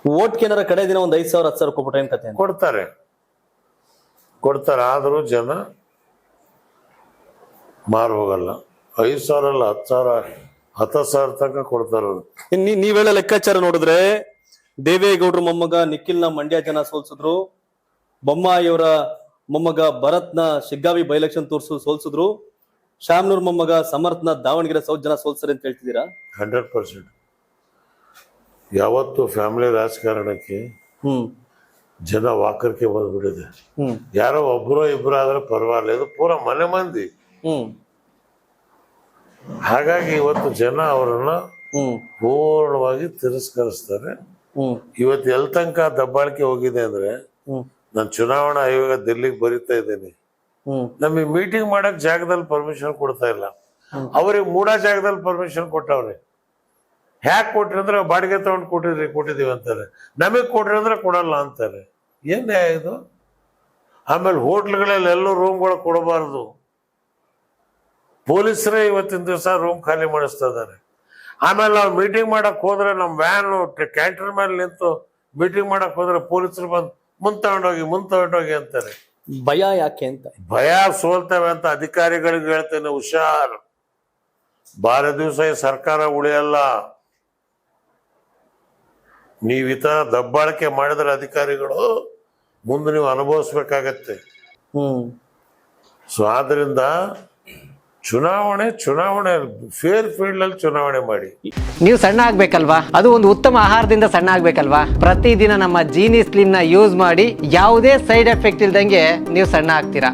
ಓಟ್ಗೆ ಏನಾರ ಕಡೆ ದಿನ ಒಂದ್ 5,000 10,000 ಕೊಟ್ಬಿಟ್ರೆ ಏನ್ ಕತೆ? ಕೊಡ್ತಾರೆ ಆದ್ರೂ ಜನ ಮಾರು ಹೋಗಲ್ಲ. 5,000 ಅಲ್ಲ 10,000 ತನಕ ಕೊಡ್ತಾರ. ನೀವೇಳ ಲೆಕ್ಕಾಚಾರ ನೋಡಿದ್ರೆ ದೇವೇಗೌಡರ ಮೊಮ್ಮಗ ನಿಖಿಲ್ನ ಮಂಡ್ಯ ಜನ ಸೋಲ್ಸಿದ್ರು, ಬೊಮ್ಮಾಯಿಯವರ ಮೊಮ್ಮಗ ಭರತ್ನ ಶಿಗ್ಗಾವಿ ಬೈ ಎಲೆಕ್ಷನ್ ಸೋಲ್ಸಿದ್ರು, ಶಾಮನೂರ್ ಮೊಮ್ಮಗ ಸಮರ್ಥನ ದಾವಣಗೆರೆ ಸೌತ್ ಜನ ಸೋಲ್ಸರಿ ಅಂತ ಹೇಳ್ತಿದ್ದೀರಾ? 100%. ಯಾವತ್ತು ಫ್ಯಾಮಿಲಿ ರಾಜಕಾರಣಕ್ಕೆ ಜನ ವಾಕರ್ಕೆ ಬಂದ್ಬಿಟ್ಟಿದೆ. ಯಾರೋ ಒಬ್ರು ಇಬ್ರು ಆದ್ರೆ ಪರವಾಗಿಲ್ಲ, ಇದು ಪೂರ ಮನೆ ಮಂದಿ. ಹಾಗಾಗಿ ಇವತ್ತು ಜನ ಅವರನ್ನ ಪೂರ್ಣವಾಗಿ ತಿರಸ್ಕರಿಸ್ತಾರೆ. ಇವತ್ತು ಎಲ್ ತನಕ ದಬ್ಬಾಳಿಕೆ ಹೋಗಿದೆ ಅಂದ್ರೆ, ನಾನು ಚುನಾವಣಾ ಆಯೋಗ ದಿಲ್ಲಿಗೆ ಬರೀತಾ ಇದ್ದೀನಿ, ನಮಗೆ ಮೀಟಿಂಗ್ ಮಾಡಕ್ ಜಾಗದಲ್ಲಿ ಪರ್ಮಿಷನ್ ಕೊಡ್ತಾ ಇಲ್ಲ. ಅವ್ರಿಗೆ ಮೂಡ ಜಾಗದಲ್ಲಿ ಪರ್ಮಿಷನ್ ಕೊಟ್ಟವ್ರೆ. ಹ್ಯಾಕ್ ಕೊಟ್ರಿ ಅಂದ್ರೆ ಬಾಡಿಗೆ ತಗೊಂಡು ಕೊಟ್ಟಿದೀವಿ ಅಂತಾರೆ, ನಮಗ್ ಕೊಟ್ರಿ ಅಂದ್ರೆ ಕೊಡಲ್ಲ ಅಂತಾರೆ. ಏನ್ ನ್ಯಾಯ ಇದು? ಆಮೇಲೆ ಹೋಟ್ಲ್ಗಳಲ್ಲಿ ಎಲ್ಲೂ ರೂಮ್ಗಳು ಕೊಡಬಾರ್ದು. ಪೊಲೀಸರೇ ಇವತ್ತಿನ ದಿವಸ ರೂಮ್ ಖಾಲಿ ಮಾಡಿಸ್ತಾ ಇದ್ದಾರೆ. ಆಮೇಲೆ ನಾವು ಮೀಟಿಂಗ್ ಮಾಡಕ್ ಹೋದ್ರೆ ನಮ್ಮ ವ್ಯಾನ್ ಕ್ಯಾಂಟರ್ ಮೇಲೆ ನಿಂತು ಮೀಟಿಂಗ್ ಮಾಡಕ್ ಹೋದ್ರೆ ಪೊಲೀಸರು ಬಂದು ಮುಂದ್ ತಗೊಂಡೋಗಿ ಅಂತಾರೆ. ಭಯ ಯಾಕೆ ಅಂತ? ಭಯ ಸೋಲ್ತವೆ ಅಂತ ಅಧಿಕಾರಿಗಳಿಗೆ ಹೇಳ್ತೇನೆ, ಹುಷಾರ್. ಬಾರ ದಿವಸ ಈ ಸರ್ಕಾರ ಉಳಿಯಲ್ಲ. ನೀವು ಈ ತರ ದಬ್ಬಾಳಿಕೆ ಮಾಡಿದ್ರೆ ಅಧಿಕಾರಿಗಳು ಮುಂದೆ ನೀವು ಅನುಭವಿಸ್ಬೇಕಾಗತ್ತೆ. ಸೊ ಆದ್ರಿಂದ ಚುನಾವಣೆ ಫೇರ್ ಫೀಲ್ಡ್ ಅಲ್ಲಿ ಚುನಾವಣೆ ಮಾಡಿ. ನೀವು ಸಣ್ಣ ಆಗ್ಬೇಕಲ್ವಾ? ಅದು ಒಂದು ಉತ್ತಮ ಆಹಾರದಿಂದ ಸಣ್ಣ ಆಗ್ಬೇಕಲ್ವಾ? ಪ್ರತಿದಿನ ನಮ್ಮ ಜೀನಿ ಸ್ಲಿಮ್ ನ ಯೂಸ್ ಮಾಡಿ ಯಾವುದೇ ಸೈಡ್ ಎಫೆಕ್ಟ್ ಇಲ್ದಂಗೆ ನೀವು ಸಣ್ಣ ಆಗ್ತೀರಾ.